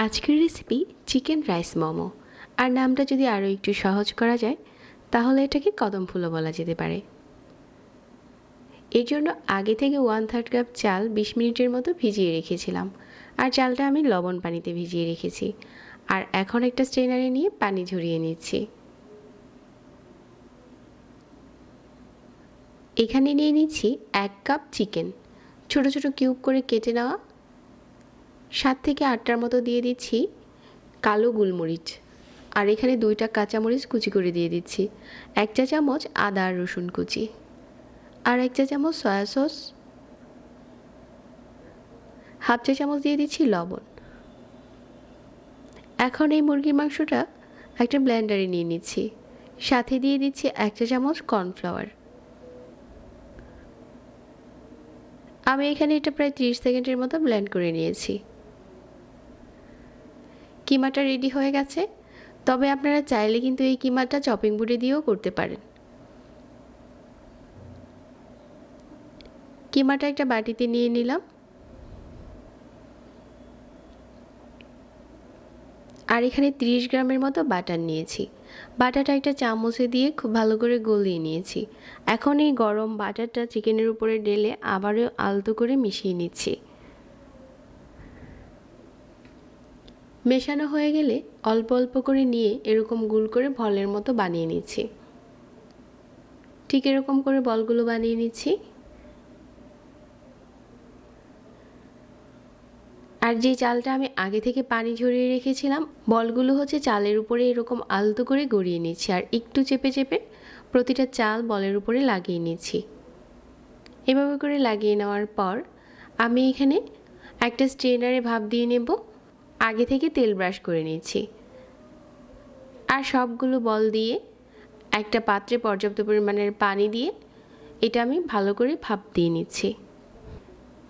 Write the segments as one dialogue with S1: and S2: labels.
S1: আজকের recipe chicken rice momo. আর নামটা যদি আরও একটু সহজ করা যায় তাহলে এটাকে কদম ফুলও বলা যেতে পারে। এর জন্য আগে থেকে 1/3 কাপ চাল 20 মিনিটের মতো ভিজিয়ে রেখেছিলাম। আর চালটা আমি লবণ পানিতে ভিজিয়ে রেখেছি। আর এখন একটা স্ট্রেনারে নিয়ে পানি ঝরিয়ে নিচ্ছি। এখানে নিয়ে নিচ্ছি 1 কাপ চিকেন, ছোট ছোট কিউব করে কেটে নেওয়া। 7 থেকে 8টার মতো দিয়ে দিচ্ছি কালো গোলমরিচ। আর এখানে 2টা কাঁচামরিচ কুচি করে দিয়ে দিচ্ছি। 1 চা চামচ আদা আর রসুন কুচি, আর 1 চা চামচ সয়া সস, 1/2 চা চামচ দিয়ে দিচ্ছি লবণ। এখন এই মুরগির মাংসটা একটা ব্লেন্ডারে নিয়ে নিচ্ছি। সাথে দিয়ে দিচ্ছি 1 চা চামচ কর্নফ্লাওয়ার। আমি এখানে এটা প্রায় 30 সেকেন্ডের মতো ব্লেন্ড করে নিয়েছি। কিমাটা রেডি হয়ে গেছে। তবে আপনারা চাইলে কিন্তু এই কিমাটা চপিং বোর্ডে দিয়েও করতে পারেন। কিমাটা একটা বাটিতে নিয়ে নিলাম। আর এখানে 30 গ্রামের মতো বাটার নিয়েছি। বাটারটা একটা চামচে দিয়ে খুব ভালো করে গলিয়ে নিয়েছি। এখন এই গরম বাটারটা চিকেনের উপরে ঢেলে আবারও আলতো করে মিশিয়ে নিচ্ছি। মেশানো হয়ে গেলে অল্প অল্প করে নিয়ে এরকম গোল করে বলের মতো বানিয়ে নিচ্ছি। ঠিক এরকম করে বলগুলো বানিয়ে নিচ্ছি। আর যে চালটা আমি আগে থেকে পানি ঝরিয়ে রেখেছিলাম, বলগুলো হচ্ছে চালের উপরে এরকম আলতো করে গড়িয়ে নিচ্ছি। আর একটু চেপে চেপে প্রতিটা চাল বলের উপরে লাগিয়ে নিচ্ছি। এভাবে করে লাগিয়ে নেওয়ার পর আমি এখানে একটা স্ট্রেনারে ভাপ দিয়ে নেব। আগে থেকে তেল ব্রাশ করে নিচ্ছি। আর সবগুলো বল দিয়ে একটা পাত্রে পর্যাপ্ত পরিমাণের পানি দিয়ে এটা আমি ভালো করে ভাপ দিয়ে নিচ্ছি।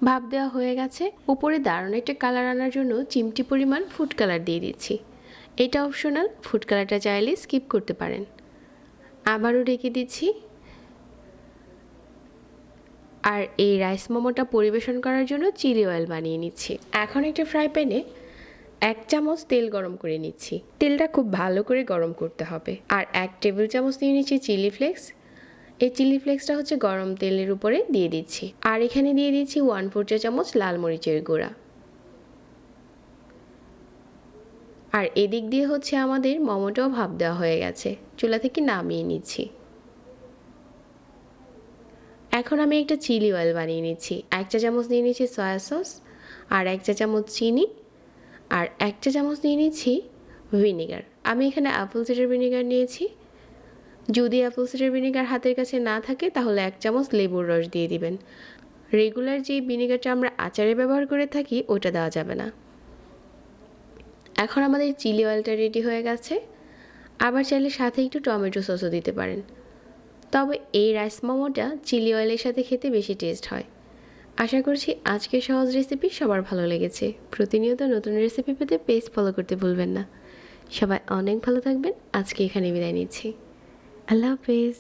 S1: ভাপ দেওয়া হয়ে গেছে। উপরে দারুণ একটা কালার আনার জন্য চিমটি পরিমাণ ফুড কালার দিয়ে দিচ্ছি। এটা অপশনাল, ফুড কালারটা চাইলে স্কিপ করতে পারেন। আবারও ঢেকে দিচ্ছি। আর এই রাইস মোমোটা পরিবেশন করার জন্য চিলি অয়েল বানিয়ে নিচ্ছি। এখন একটা ফ্রাই প্যানে 1 চামচ তেল গরম করে নিচ্ছি। তেলটা খুব ভালো করে গরম করতে হবে। আর 1 টেবিল চামচ নিয়ে নিচ্ছি চিলি ফ্লেক্স। এই চিলি ফ্লেক্সটা হচ্ছে গরম তেলের উপরে দিয়ে দিচ্ছি। আর এখানে দিয়ে দিচ্ছি 1/4 চা চামচ লাল মরিচের গুঁড়া। আর এদিক দিয়ে হচ্ছে আমাদের মোমোটাও ভাপ দেওয়া হয়ে গেছে। চুলা থেকে নামিয়ে নিচ্ছি। এখন আমি একটা চিলি অয়েল বানিয়ে নিচ্ছি। 1 চা চামচ নিয়ে নিচ্ছি সয়া সস, আর 1 চা চামচ চিনি, আর 1 চা চামচ নিয়ে নিচ্ছি ভিনেগার। আমি এখানে অ্যাপেল সিডার ভিনেগার নিয়েছি। যদি অ্যাপেল সিডার ভিনেগার হাতের কাছে না থাকে তাহলে 1 চামচ লেবুর রস দিয়ে দিবেন। রেগুলার যে ভিনেগারটা আমরা আচারে ব্যবহার করে থাকি ওটা দেওয়া যাবে না। এখন আমাদের চিলি অয়েলটা রেডি হয়ে গেছে। আবার চাইলে সাথে একটু টমেটো সসও দিতে পারেন। তবে এই রাইস মোমোটা চিলি অয়েলের সাথে খেতে বেশি টেস্ট হয়। আশা করছি আজকের সহজ রেসিপি সবার ভালো লেগেছে। প্রতিনিয়ত নতুন রেসিপি পেতে পেজ ফলো করতে ভুলবেন না। সবাই অনেক ভালো থাকবেন। আজকে এখানে বিদায় নিচ্ছি। আল্লাহ হাফেজ।